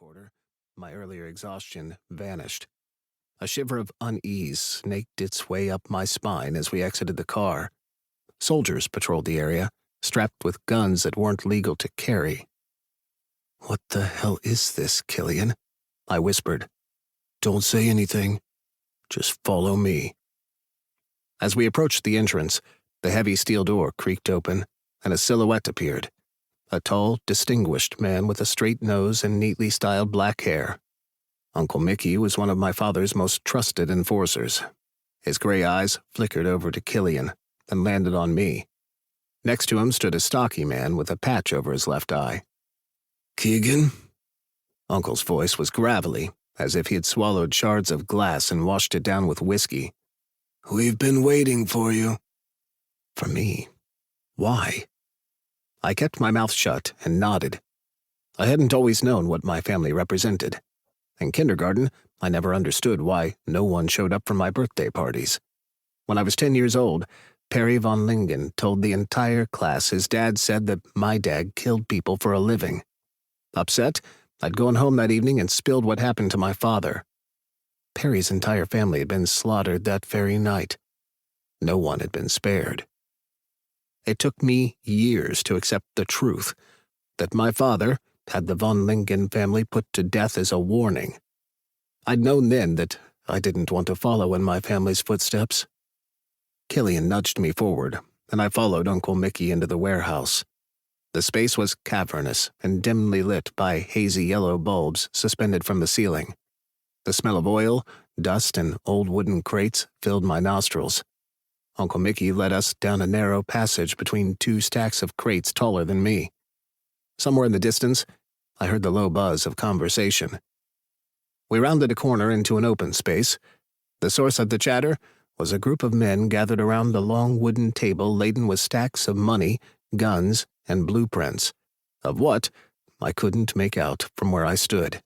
recorder, my earlier exhaustion vanished. A shiver of unease snaked its way up my spine as we exited the car. Soldiers patrolled the area, strapped with guns that weren't legal to carry. "What the hell is this, Killian?" I whispered. "Don't say anything. Just follow me." As we approached the entrance, the heavy steel door creaked open, and a silhouette appeared. A tall, distinguished man with a straight nose and neatly styled black hair. Uncle Mickey was one of my father's most trusted enforcers. His gray eyes flickered over to Killian, then landed on me. Next to him stood a stocky man with a patch over his left eye. "Keegan?" Uncle's voice was gravelly, as if he had swallowed shards of glass and washed it down with whiskey. "We've been waiting for you." For me? Why? I kept my mouth shut and nodded. I hadn't always known what my family represented. In kindergarten, I never understood why no one showed up for my birthday parties. When I was 10 years old, Perry von Lingen told the entire class his dad said that my dad killed people for a living. Upset, I'd gone home that evening and spilled what happened to my father. Perry's entire family had been slaughtered that very night. No one had been spared. It took me years to accept the truth that my father had the von Lingen family put to death as a warning. I'd known then that I didn't want to follow in my family's footsteps. Killian nudged me forward, and I followed Uncle Mickey into the warehouse. The space was cavernous and dimly lit by hazy yellow bulbs suspended from the ceiling. The smell of oil, dust, and old wooden crates filled my nostrils. Uncle Mickey led us down a narrow passage between two stacks of crates taller than me. Somewhere in the distance, I heard the low buzz of conversation. We rounded a corner into an open space. The source of the chatter was a group of men gathered around a long wooden table laden with stacks of money, guns, and blueprints. Of what, I couldn't make out from where I stood.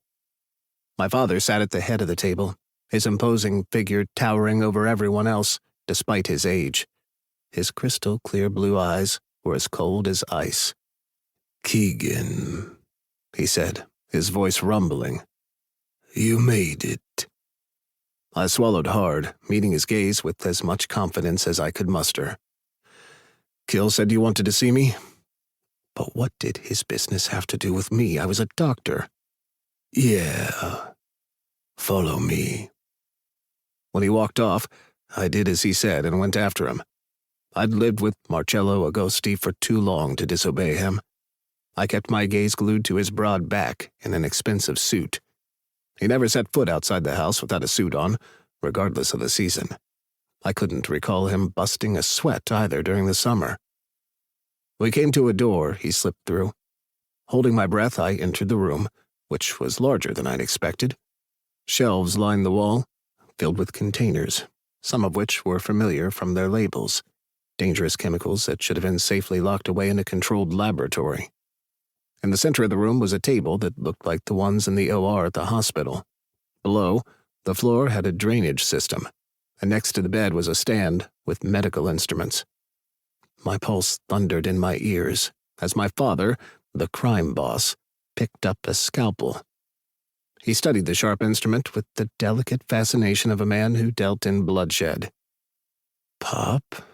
My father sat at the head of the table, his imposing figure towering over everyone else, despite his age. His crystal-clear blue eyes were as cold as ice. "Keegan," he said, his voice rumbling. "You made it." I swallowed hard, meeting his gaze with as much confidence as I could muster. "Kill said you wanted to see me?" But what did his business have to do with me? I was a doctor. "Yeah. Follow me." When he walked off, I did as he said and went after him. I'd lived with Marcello Agosti for too long to disobey him. I kept my gaze glued to his broad back in an expensive suit. He never set foot outside the house without a suit on, regardless of the season. I couldn't recall him busting a sweat either during the summer. We came to a door he slipped through. Holding my breath, I entered the room, which was larger than I'd expected. Shelves lined the wall, filled with containers, some of which were familiar from their labels, dangerous chemicals that should have been safely locked away in a controlled laboratory. In the center of the room was a table that looked like the ones in the OR at the hospital. Below, the floor had a drainage system, and next to the bed was a stand with medical instruments. My pulse thundered in my ears as my father, the crime boss, picked up a scalpel. He studied the sharp instrument with the delicate fascination of a man who dealt in bloodshed. "Pop?"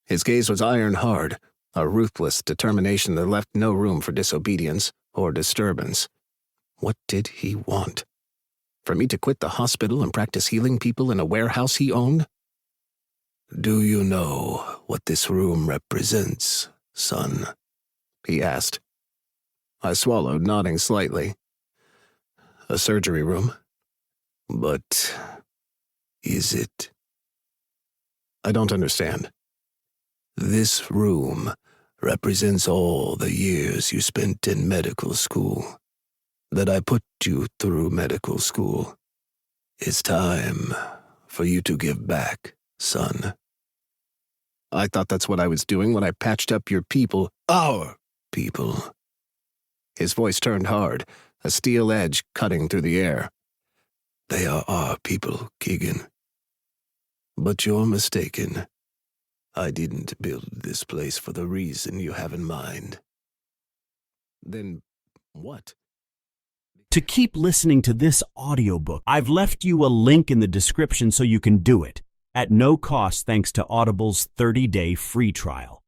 His gaze was iron hard, a ruthless determination that left no room for disobedience or disturbance. What did he want? For me to quit the hospital and practice healing people in a warehouse he owned? "Do you know what this room represents, son?" he asked. I swallowed, nodding slightly. "A surgery room." "But is it?" "I don't understand." "This room represents all the years you spent in medical school, that I put you through medical school. It's time for you to give back, son." "I thought that's what I was doing when I patched up your people." "Our people." His voice turned hard, a steel edge cutting through the air. "They are our people, Keegan. But you're mistaken. I didn't build this place for the reason you have in mind." "Then what?" To keep listening to this audiobook, I've left you a link in the description so you can do it, at no cost thanks to Audible's 30-day free trial.